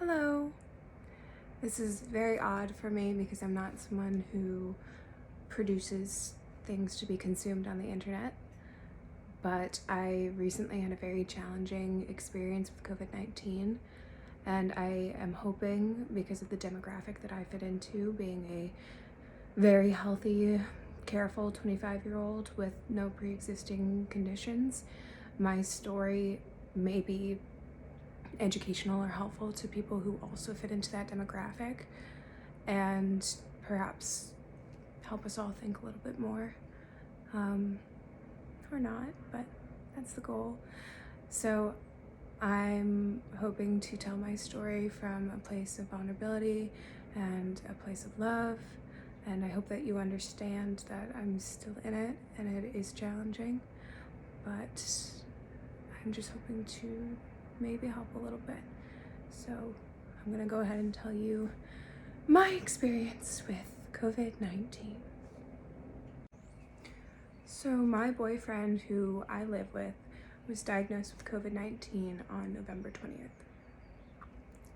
Hello. This is very odd for me because I'm not someone who produces things to be consumed on the internet, but I recently had a very challenging experience with COVID-19, and I am hoping, because of the demographic that I fit into, being a very healthy, careful 25-year-old with no pre-existing conditions, my story may be educational or helpful to people who also fit into that demographic, and perhaps help us all think a little bit more, or not, but that's the goal. So I'm hoping to tell my story from a place of vulnerability and a place of love, and I hope that you understand that I'm still in it and it is challenging, but I'm just hoping to maybe help a little bit. So I'm gonna go ahead and tell you my experience with COVID-19. So my boyfriend, who I live with, was diagnosed with COVID-19 on November 20th.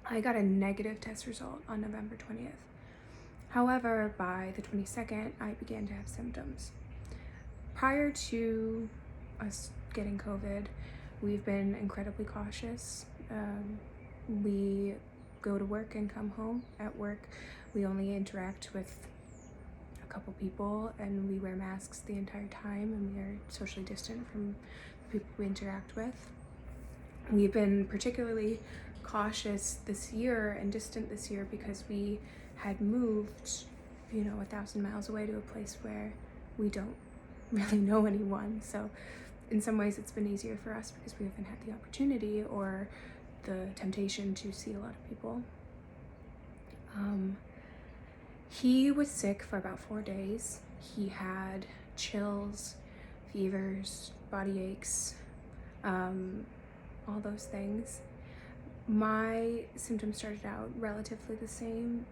I got a negative test result on November 20th. However, by the 22nd, I began to have symptoms. Prior to us getting COVID, we've been incredibly cautious. We go to work and come home. At work, we only interact with a couple people and we wear masks the entire time, and we are socially distant from the people we interact with. We've been particularly cautious this year and distant this year because we had moved, 1,000 miles away to a place where we don't really know anyone. So in some ways it's been easier for us because we haven't had the opportunity or the temptation to see a lot of people. He was sick for about 4 days. He had chills, fevers, body aches, all those things. My symptoms started out relatively the same,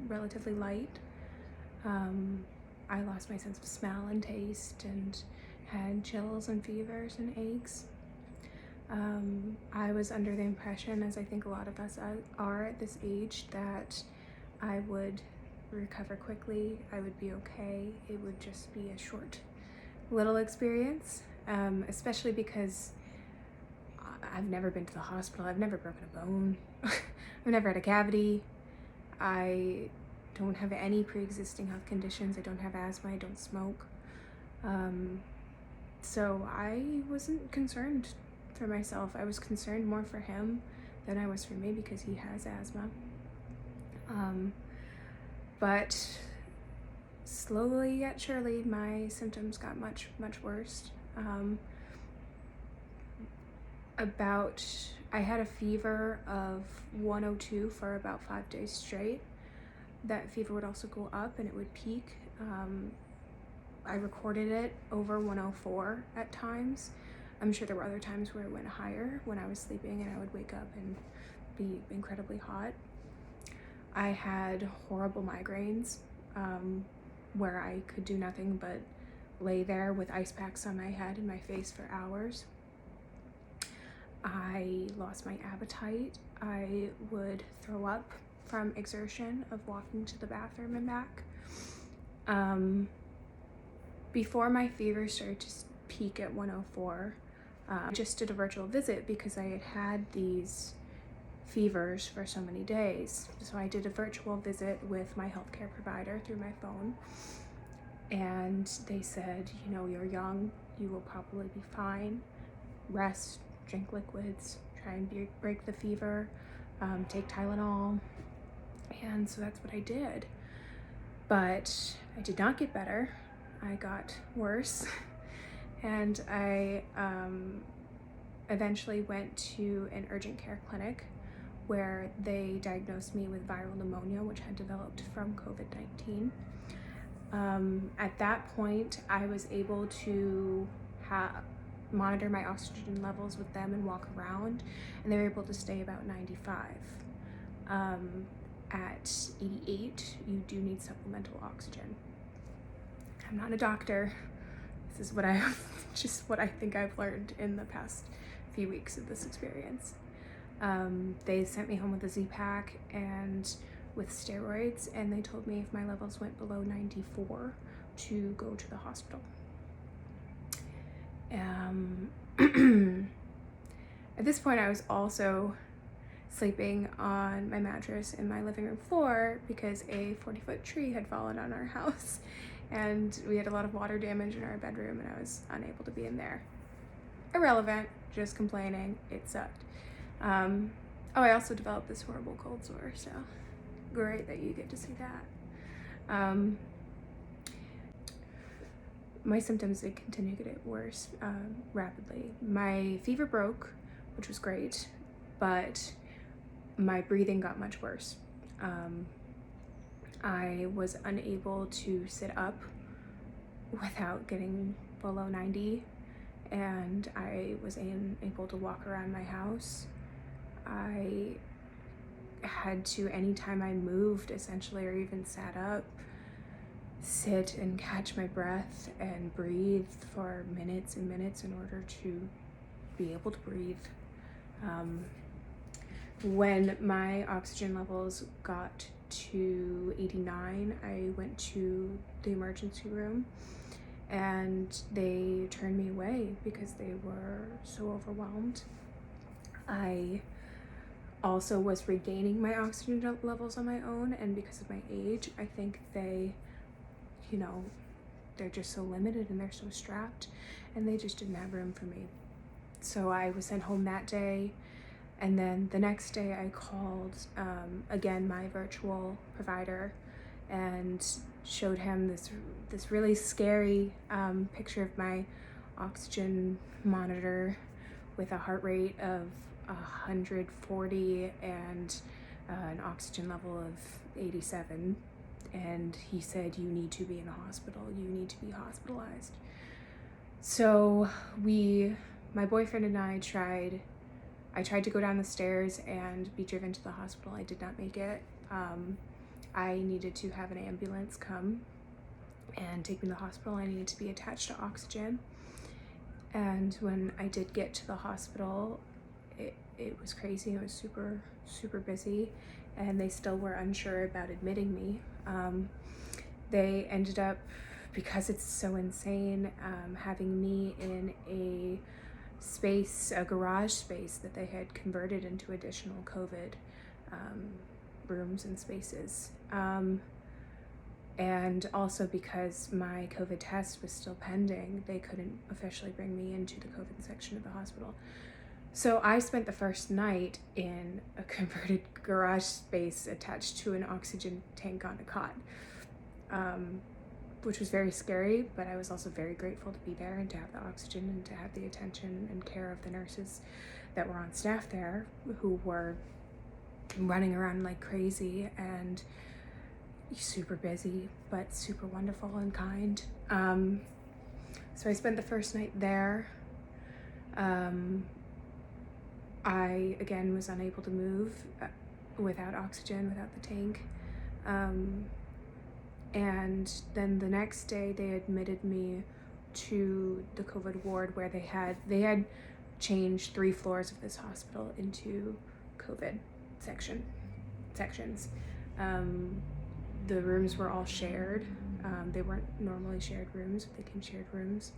relatively light. I lost my sense of smell and taste and had chills and fevers and aches. I was under the impression, as I think a lot of us are at this age, that I would recover quickly, I would be okay, it would just be a short little experience, especially because I've never been to the hospital, I've never broken a bone, I've never had a cavity, I don't have any pre-existing health conditions, I don't have asthma, I don't smoke. So I wasn't concerned for myself. I was concerned more for him than I was for me because he has asthma. But slowly yet surely, my symptoms got much worse. I had a fever of 102 for about 5 days straight. That fever would also go up and it would peak. I recorded it over 104 at times. I'm sure there were other times where it went higher when I was sleeping and I would wake up and be incredibly hot. I had horrible migraines where I could do nothing but lay there with ice packs on my head and my face for hours. I lost my appetite. I would throw up from exertion of walking to the bathroom and back. Before my fever started to peak at 104, I just did a virtual visit because I had had these fevers for so many days. So I did a virtual visit with my healthcare provider through my phone, and they said, you're young, you will probably be fine. Rest, drink liquids, try and break the fever, take Tylenol. And so that's what I did. But I did not get better. I got worse. And I eventually went to an urgent care clinic where they diagnosed me with viral pneumonia, which had developed from COVID-19. At that point, I was able to monitor my oxygen levels with them and walk around, and they were able to stay about 95. At 88, you do need supplemental oxygen. I'm not a doctor. This is what I think I've learned in the past few weeks of this experience. They sent me home with a Z-Pack and with steroids, and they told me if my levels went below 94 to go to the hospital. At this point, I was also sleeping on my mattress in my living room floor because a 40-foot tree had fallen on our house, and we had a lot of water damage in our bedroom, and I was unable to be in there. Irrelevant, just complaining. It sucked. I also developed this horrible cold sore, so great that you get to see that. My symptoms did continue to get worse rapidly. My fever broke, which was great, but my breathing got much worse. I was unable to sit up without getting below 90, and I was unable to walk around my house. I had to, anytime I moved essentially, or even sat up, sit and catch my breath and breathe for minutes and minutes in order to be able to breathe. When my oxygen levels got to 89, I went to the emergency room, and they turned me away because they were so overwhelmed. I also was regaining my oxygen levels on my own, and because of my age, I think they're just so limited and they're so strapped, and they just didn't have room for me. So I was sent home that day, and then the next day I called, again, my virtual provider, and showed him this really scary picture of my oxygen monitor with a heart rate of 140 and an oxygen level of 87. And he said, you need to be in a hospital, you need to be hospitalized. So my boyfriend and I tried to go down the stairs and be driven to the hospital. I did not make it. I needed to have an ambulance come and take me to the hospital. I needed to be attached to oxygen. And when I did get to the hospital, it was crazy. It was super, super busy, and they still were unsure about admitting me. They ended up, because it's so insane, having me in a garage space that they had converted into additional COVID rooms and spaces. And also because my COVID test was still pending, they couldn't officially bring me into the COVID section of the hospital. So I spent the first night in a converted garage space attached to an oxygen tank on a cot, which was very scary, but I was also very grateful to be there and to have the oxygen and to have the attention and care of the nurses that were on staff there, who were running around like crazy and super busy, but super wonderful and kind. So I spent the first night there. I, again, was unable to move without oxygen, without the tank. And then the next day they admitted me to the COVID ward, where they had changed 3 floors of this hospital into COVID sections. The rooms were all shared. They weren't normally shared rooms, but they became shared rooms.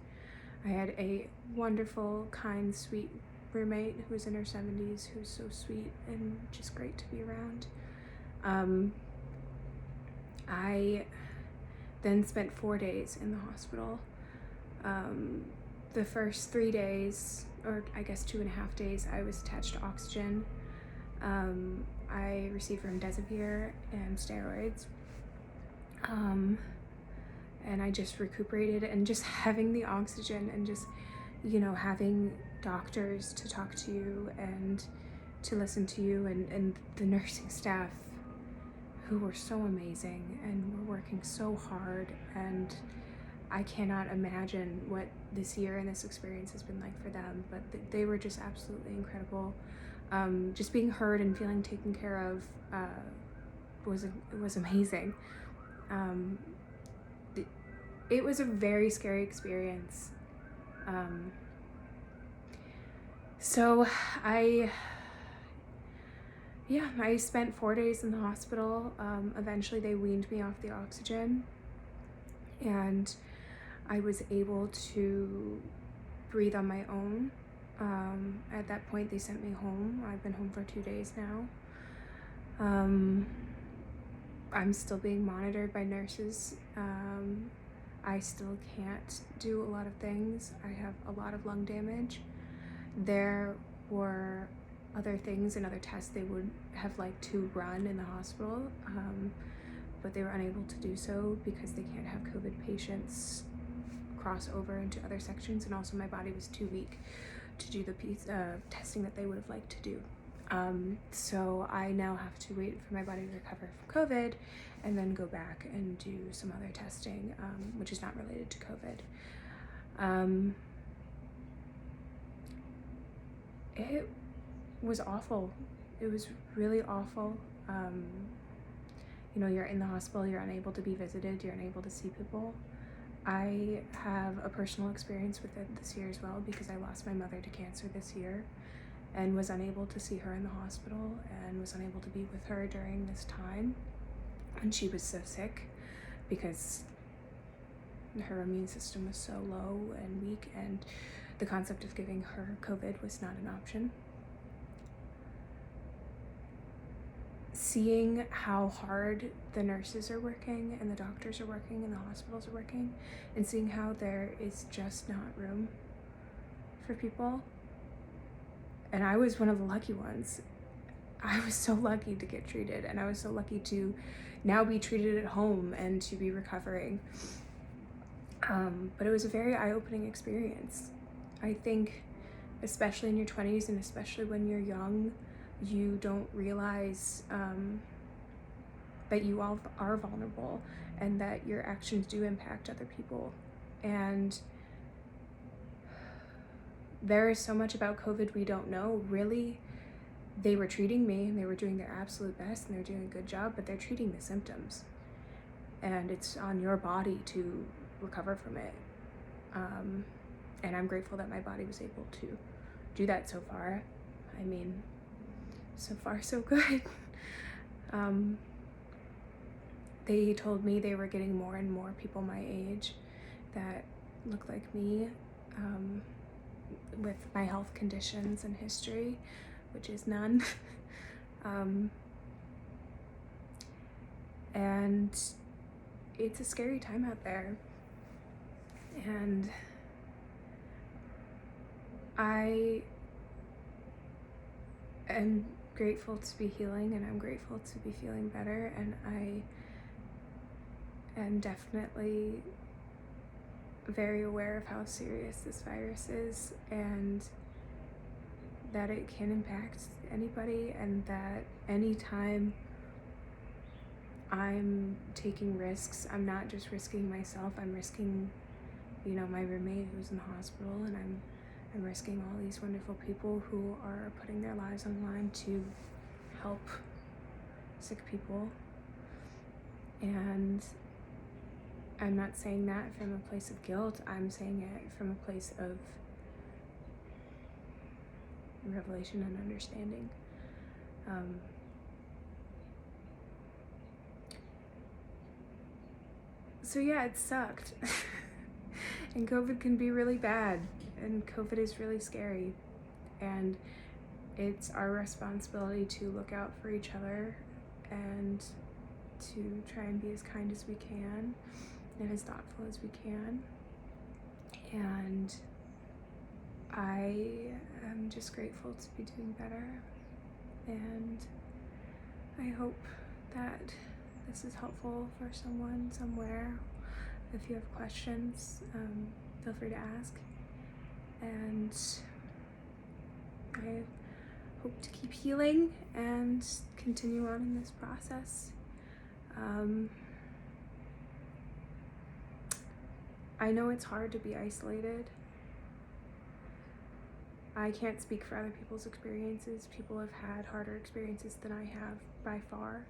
I had a wonderful, kind, sweet roommate who was in her 70s, who's so sweet and just great to be around. I then spent 4 days in the hospital. The first 3 days, or I guess 2.5 days, I was attached to oxygen. I received remdesivir and steroids. And I just recuperated, and just having the oxygen and just, having doctors to talk to you and to listen to you, and the nursing staff who were so amazing and were working so hard, and I cannot imagine what this year and this experience has been like for them, but they were just absolutely incredible. Just being heard and feeling taken care of was amazing. It was a very scary experience. So I Yeah, I spent 4 days in the hospital. Eventually they weaned me off the oxygen, and I was able to breathe on my own. At that point they sent me home. I've been home for 2 days now. I'm still being monitored by nurses. I still can't do a lot of things. I have a lot of lung damage. There were other things and other tests they would have liked to run in the hospital, but they were unable to do so because they can't have COVID patients cross over into other sections, and also my body was too weak to do the testing that they would have liked to do. So I now have to wait for my body to recover from COVID and then go back and do some other testing, which is not related to COVID. It was awful. It was really awful. You're in the hospital, you're unable to be visited, you're unable to see people. I have a personal experience with it this year as well, because I lost my mother to cancer this year and was unable to see her in the hospital and was unable to be with her during this time. And she was so sick because her immune system was so low and weak, and the concept of giving her COVID was not an option. Seeing how hard the nurses are working and the doctors are working and the hospitals are working, and seeing how there is just not room for people. And I was one of the lucky ones. I was so lucky to get treated, and I was so lucky to now be treated at home and to be recovering. But it was a very eye-opening experience. I think, especially in your 20s and especially when you're young, you don't realize that you all are vulnerable and that your actions do impact other people. And there is so much about COVID we don't know. Really, they were treating me and they were doing their absolute best and they're doing a good job, but they're treating the symptoms. And it's on your body to recover from it. And I'm grateful that my body was able to do that so far. I mean, so far so good. They told me they were getting more and more people my age that look like me, with my health conditions and history, which is none. And it's a scary time out there. And I am grateful to be healing, and I'm grateful to be feeling better, and I am definitely very aware of how serious this virus is, and that it can impact anybody, and that anytime I'm taking risks, I'm not just risking myself, I'm risking, my roommate who's in the hospital, and I'm risking all these wonderful people who are putting their lives on the line to help sick people. And I'm not saying that from a place of guilt, I'm saying it from a place of revelation and understanding. So yeah, it sucked. And COVID can be really bad, and COVID is really scary, and it's our responsibility to look out for each other and to try and be as kind as we can and as thoughtful as we can. And I am just grateful to be doing better, and I hope that this is helpful for someone somewhere. If you have questions, feel free to ask, and I hope to keep healing and continue on in this process. I know it's hard to be isolated. I can't speak for other people's experiences. People have had harder experiences than I have by far.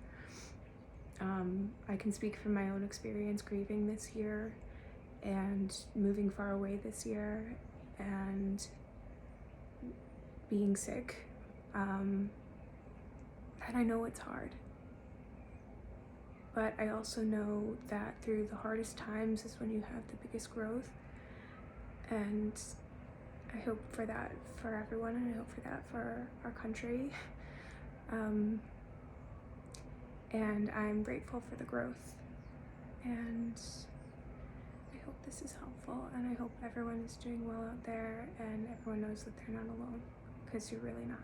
I can speak from my own experience grieving this year and moving far away this year and being sick, that I know it's hard. But I also know that through the hardest times is when you have the biggest growth. And I hope for that for everyone, and I hope for that for our country. And I'm grateful for the growth. And I hope this is helpful, and I hope everyone is doing well out there and everyone knows that they're not alone, because you're really not.